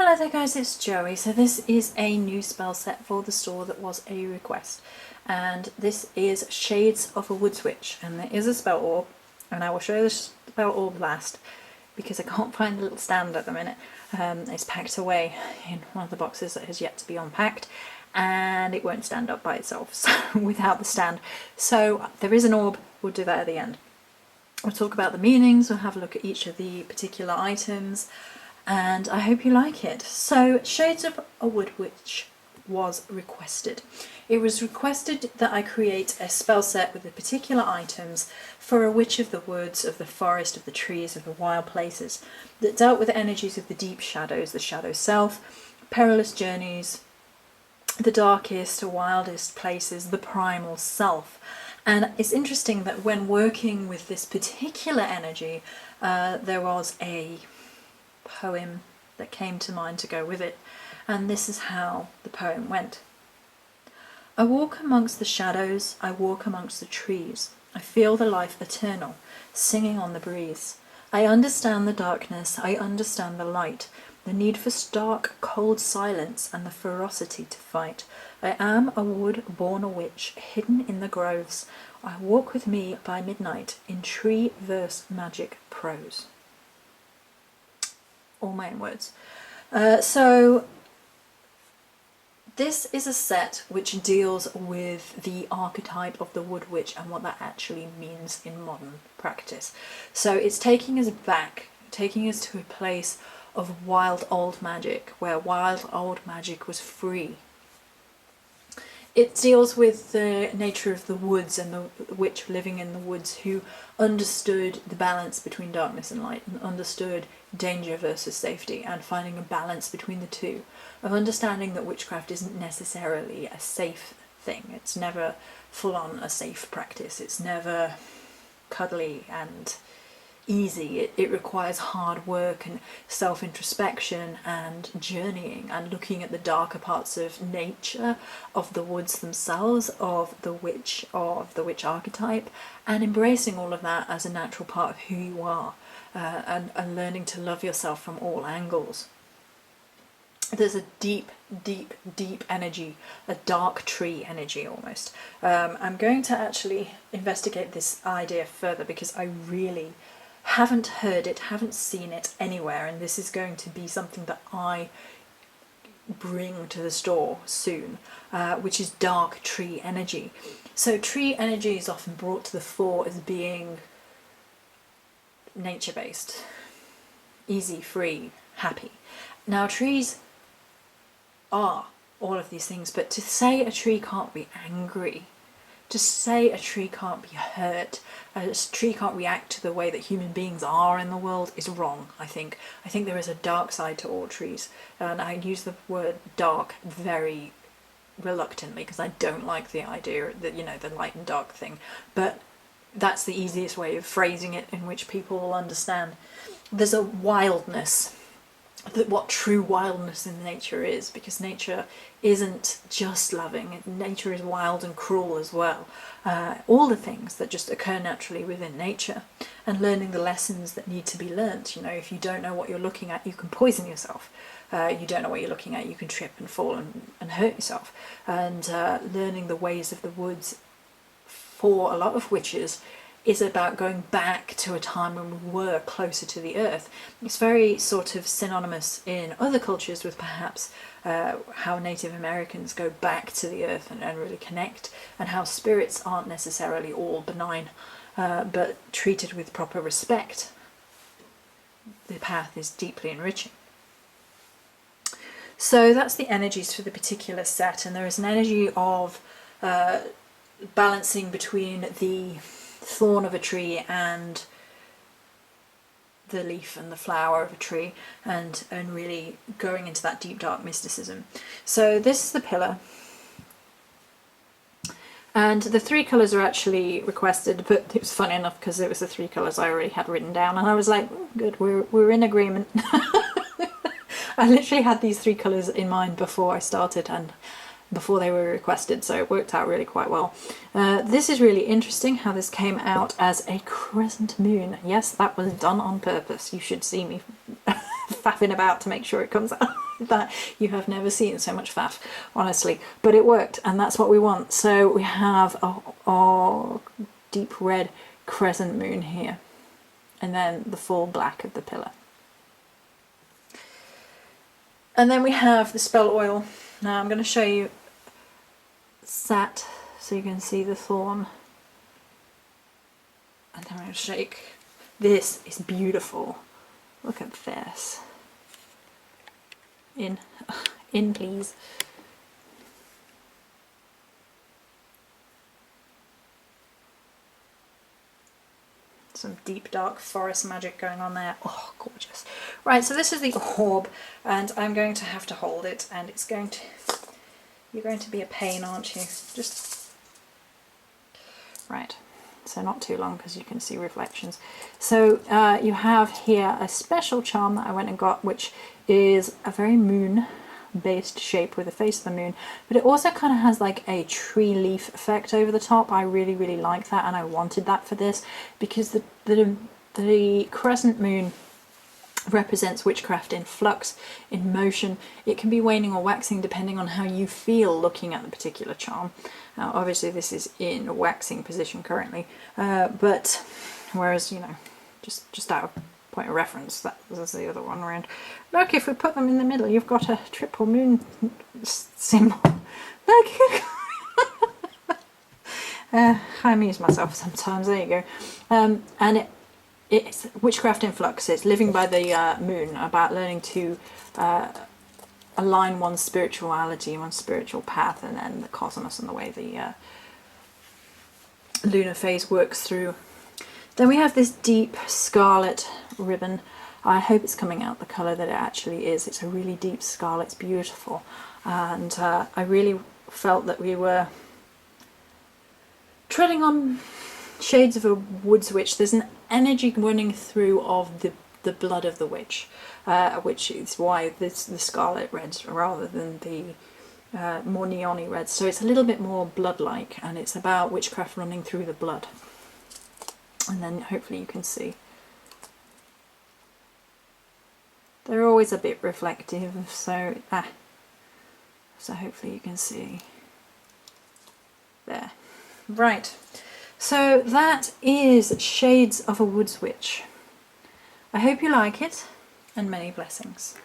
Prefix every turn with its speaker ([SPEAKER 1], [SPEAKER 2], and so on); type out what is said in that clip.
[SPEAKER 1] Hello there guys, it's Joey. So this is a new spell set for the store that was a request, and this is Shades of a Wood Witch, and there is a spell orb, and I will show you the spell orb last because I can't find the little stand at the minute. It's packed away in one of the boxes that has yet to be unpacked, and it won't stand up by itself so without the stand. So there is an orb, we'll do that at the end. We'll talk about the meanings, we'll have a look at each of the particular items, and I hope you like it. So Shades of a Wood Witch was requested. It was requested that I create a spell set with the particular items for a witch of the woods, of the forest, of the trees, of the wild places, that dealt with the energies of the deep shadows, the shadow self, perilous journeys, the darkest, wildest places, the primal self. And it's interesting that when working with this particular energy, there was a poem that came to mind to go with it, and this is how the poem went. I walk amongst the shadows, I walk amongst the trees, I feel the life eternal, singing on the breeze. I understand the darkness, I understand the light, the need for stark, cold silence and the ferocity to fight. I am a wood born a witch, hidden in the groves. I walk with me by midnight in tree verse magic prose. All my own words. So this is a set which deals with the archetype of the wood witch and what that actually means in modern practice. So it's taking us back, taking us to a place of wild old magic, where wild old magic was free. It deals with the nature of the woods and the witch living in the woods who understood the balance between darkness and light, and understood danger versus safety, and finding a balance between the two, of understanding that witchcraft isn't necessarily a safe thing. It's never full on a safe practice. It's never cuddly and easy. It requires hard work and self-introspection and journeying and looking at the darker parts of nature, of the woods themselves, of the witch archetype, and embracing all of that as a natural part of who you are, and learning to love yourself from all angles. There's a deep, deep, deep energy, a dark tree energy almost. I'm going to actually investigate this idea further because I really haven't heard it, haven't seen it anywhere, and this is going to be something that I bring to the store soon, which is dark tree energy. So tree energy is often brought to the fore as being nature-based, easy, free, happy. Now trees are all of these things, but to say a tree can't be angry, to say a tree can't be hurt, a tree can't react to the way that human beings are in the world is wrong, I think. I think there is a dark side to all trees, and I use the word dark very reluctantly because I don't like the idea that, you know, the light and dark thing, but that's the easiest way of phrasing it in which people will understand. There's a wildness, that what true wildness in nature is, because nature isn't just loving, nature is wild and cruel as well. All the things that just occur naturally within nature, and learning the lessons that need to be learnt. You know, if you don't know what you're looking at, you can poison yourself. You don't know what you're looking at, you can trip and fall and hurt yourself. And learning the ways of the woods for a lot of witches is about going back to a time when we were closer to the earth. It's very sort of synonymous in other cultures with perhaps how Native Americans go back to the earth and really connect, and how spirits aren't necessarily all benign, but treated with proper respect. The path is deeply enriching. So that's the energies for the particular set, and there is an energy of balancing between the thorn of a tree and the leaf and the flower of a tree, and really going into that deep dark mysticism. So this is the pillar, and the three colours are actually requested, but it was funny enough because it was the three colours I already had written down, and I was like, oh, good, we're in agreement. I literally had these three colours in mind before I started and before they were requested, so it worked out really quite well. This is really interesting how this came out as a crescent moon. Yes, that was done on purpose. You should see me faffing about to make sure it comes out. that you have never seen so much faff, honestly, but it worked, and that's what we want. So we have our deep red crescent moon here, and then the full black of the pillar. And then we have the spell oil. Now I'm going to show you sat so you can see the thorn, and then I'm going to shake. This is beautiful. Look at this. In please. Some deep dark forest magic going on there. Oh, gorgeous. Right, so this is the orb, and I'm going to have to hold it, and it's going to... You're going to be a pain, aren't you? Just... Right, so not too long because you can see reflections. So you have here a special charm that I went and got, which is a very moon-based shape with the face of the moon, but it also kind of has like a tree leaf effect over the top. I really, really like that, and I wanted that for this because the crescent moon represents witchcraft in flux, in motion. It can be waning or waxing depending on how you feel looking at the particular charm. Now, obviously this is in a waxing position currently, but whereas, you know, just out of point of reference, that was the other one around. Look, if we put them in the middle, you've got a triple moon symbol. Look. I amuse myself sometimes. There you go. And it's witchcraft in flux. It's living by the moon, about learning to align one's spirituality, one's spiritual path, and then the cosmos and the way the lunar phase works through. Then we have this deep scarlet ribbon. I hope it's coming out the colour that it actually is. It's a really deep scarlet. It's beautiful. And I really felt that we were treading on shades of a woods witch. There's an energy running through of the blood of the witch, which is why this the scarlet reds rather than the more neon-y reds. So it's a little bit more blood-like, and it's about witchcraft running through the blood. And then hopefully you can see. They're always a bit reflective, so hopefully you can see. There. Right. So that is Shades of a Woods Witch. I hope you like it, and many blessings.